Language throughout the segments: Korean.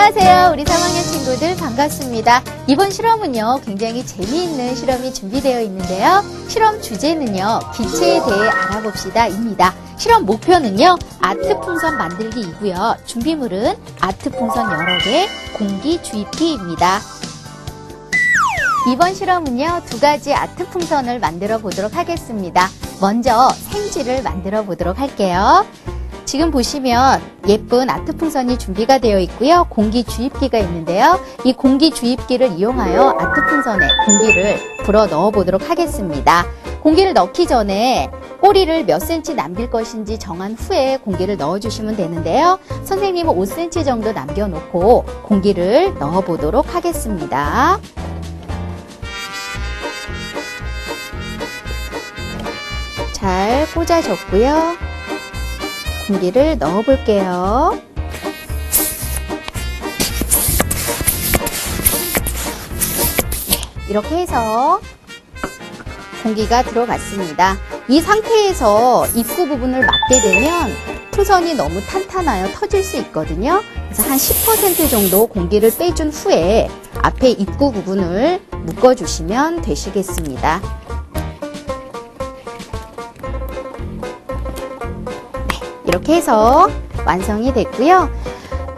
안녕하세요. 우리 3학년 친구들 반갑습니다. 이번 실험은요, 굉장히 재미있는 실험이 준비되어 있는데요. 실험 주제는요, 기체에 대해 알아봅시다입니다. 실험 목표는요, 아트 풍선 만들기이고요. 준비물은 아트 풍선 여러 개, 공기 주입기입니다. 이번 실험은요, 두 가지 아트 풍선을 만들어 보도록 하겠습니다. 먼저 생쥐를 만들어 보도록 할게요. 지금 보시면 예쁜 아트 풍선이 준비가 되어 있고요. 공기 주입기가 있는데요. 이 공기 주입기를 이용하여 아트 풍선에 공기를 불어 넣어 보도록 하겠습니다. 공기를 넣기 전에 꼬리를 몇 cm 남길 것인지 정한 후에 공기를 넣어 주시면 되는데요. 선생님은 5cm 정도 남겨놓고 공기를 넣어 보도록 하겠습니다. 잘 꽂아줬고요. 공기를 넣어 볼게요. 이렇게 해서 공기가 들어갔습니다. 이 상태에서 입구 부분을 막게 되면 풍선이 너무 탄탄하여 터질 수 있거든요. 그래서 한 10% 정도 공기를 빼준 후에 앞에 입구 부분을 묶어주시면 되시겠습니다. 이렇게 해서 완성이 됐고요.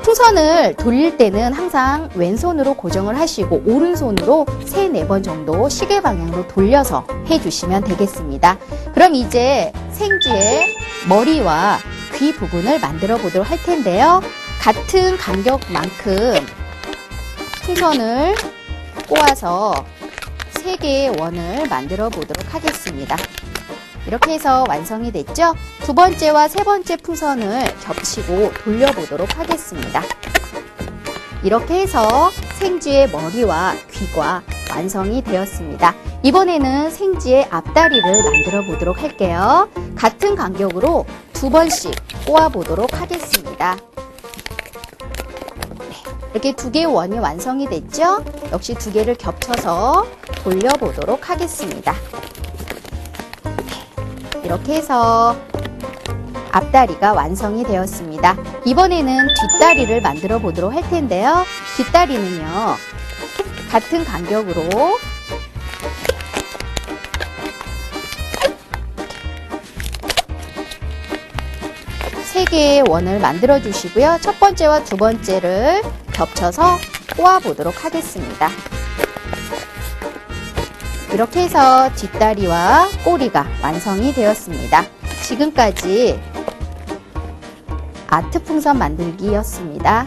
풍선을 돌릴 때는 항상 왼손으로 고정을 하시고 오른손으로 3, 4번 정도 시계 방향으로 돌려서 해주시면 되겠습니다. 그럼 이제 생쥐의 머리와 귀 부분을 만들어 보도록 할 텐데요. 같은 간격만큼 풍선을 꼬아서 3개의 원을 만들어 보도록 하겠습니다. 이렇게 해서 완성이 됐죠? 두 번째와 세 번째 풍선을 겹치고 돌려보도록 하겠습니다. 이렇게 해서 생쥐의 머리와 귀가 완성이 되었습니다. 이번에는 생쥐의 앞다리를 만들어 보도록 할게요. 같은 간격으로 2번씩 꼬아 보도록 하겠습니다. 이렇게 2개의 원이 완성이 됐죠? 역시 2개를 겹쳐서 돌려보도록 하겠습니다. 이렇게 해서 앞다리가 완성이 되었습니다. 이번에는 뒷다리를 만들어 보도록 할 텐데요. 뒷다리는요, 같은 간격으로 세 개의 원을 만들어 주시고요. 첫 번째와 두 번째를 겹쳐서 꼬아 보도록 하겠습니다. 이렇게 해서 뒷다리와 꼬리가 완성이 되었습니다. 지금까지 아트 풍선 만들기였습니다.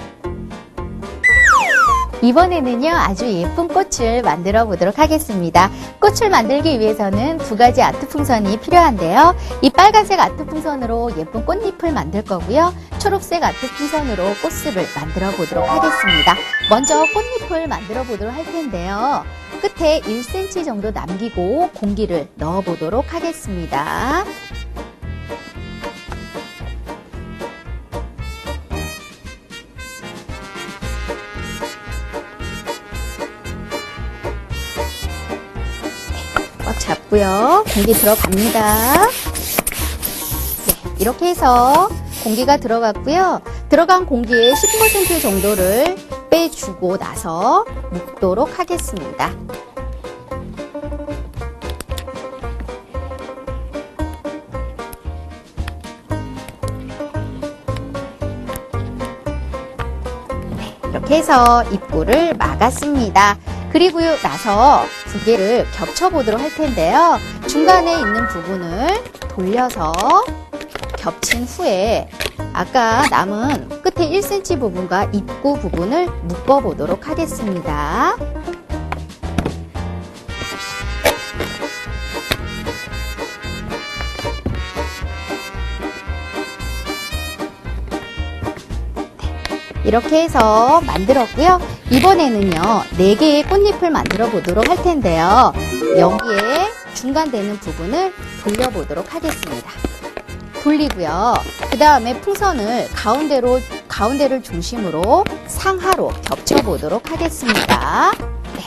이번에는요, 아주 예쁜 꽃을 만들어 보도록 하겠습니다. 꽃을 만들기 위해서는 2가지 아트 풍선이 필요한데요. 이 빨간색 아트 풍선으로 예쁜 꽃잎을 만들 거고요. 초록색 아트 풍선으로 꽃술을 만들어 보도록 하겠습니다. 먼저 꽃잎을 만들어 보도록 할 텐데요. 끝에 1cm 정도 남기고 공기를 넣어 보도록 하겠습니다. 꽉 잡고요. 공기 들어갑니다. 네, 이렇게 해서 공기가 들어갔고요. 들어간 공기의 10% 정도를 빼주고 나서 묶도록 하겠습니다. 이렇게 해서 입구를 막았습니다. 그리고 나서 2개를 겹쳐보도록 할 텐데요. 중간에 있는 부분을 돌려서 겹친 후에 아까 남은 끝에 1cm 부분과 입구 부분을 묶어보도록 하겠습니다. 이렇게 해서 만들었고요. 이번에는요, 4개의 꽃잎을 만들어 보도록 할 텐데요. 여기에 중간되는 부분을 돌려보도록 하겠습니다. 돌리고요. 그 다음에 풍선을 가운데를 중심으로 상하로 겹쳐보도록 하겠습니다. 네,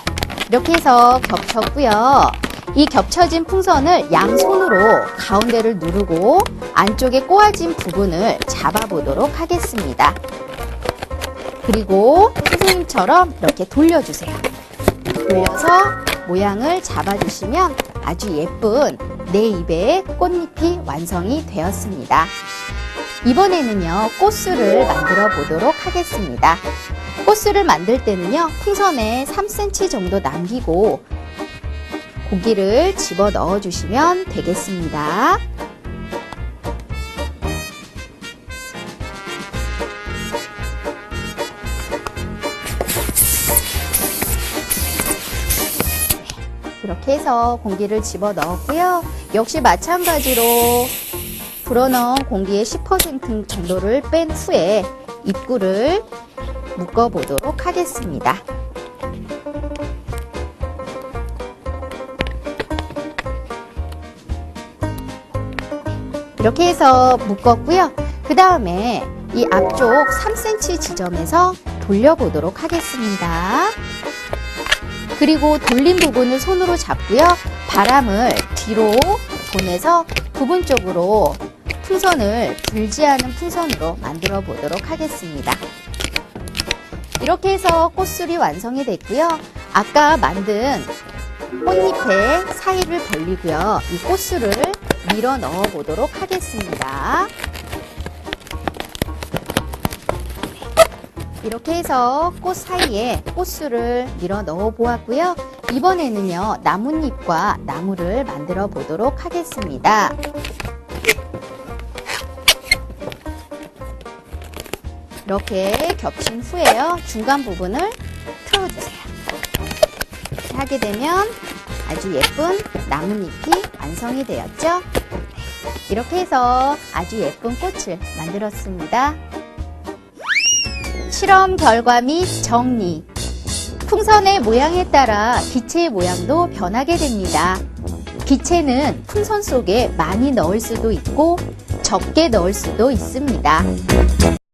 이렇게 해서 겹쳤고요. 이 겹쳐진 풍선을 양손으로 가운데를 누르고 안쪽에 꼬아진 부분을 잡아보도록 하겠습니다. 그리고 선생님처럼 이렇게 돌려주세요. 돌려서 모양을 잡아주시면 아주 예쁜 내 입의 꽃잎이 완성이 되었습니다. 이번에는요, 꽃술을 만들어 보도록 하겠습니다. 꽃술을 만들 때는요, 풍선에 3cm 정도 남기고 고기를 집어 넣어 주시면 되겠습니다. 이렇게 해서 공기를 집어 넣었고요. 역시 마찬가지로 불어넣은 공기의 10% 정도를 뺀 후에 입구를 묶어 보도록 하겠습니다. 이렇게 해서 묶었고요. 그 다음에 이 앞쪽 3cm 지점에서 돌려보도록 하겠습니다. 그리고 돌린 부분을 손으로 잡고요. 바람을 뒤로 보내서 부분 쪽으로 풍선을 불지 않은 풍선으로 만들어 보도록 하겠습니다. 이렇게 해서 꽃술이 완성이 됐고요. 아까 만든 꽃잎의 사이를 벌리고요. 이 꽃술을 밀어 넣어 보도록 하겠습니다. 이렇게 해서 꽃 사이에 꽃술을 밀어 넣어 보았고요. 이번에는요, 나뭇잎과 나무를 만들어 보도록 하겠습니다. 이렇게 겹친 후에요, 중간 부분을 틀어주세요. 이렇게 하게 되면 아주 예쁜 나뭇잎이 완성이 되었죠. 이렇게 해서 아주 예쁜 꽃을 만들었습니다. 실험 결과 및 정리. 풍선의 모양에 따라 기체의 모양도 변하게 됩니다. 기체는 풍선 속에 많이 넣을 수도 있고 적게 넣을 수도 있습니다.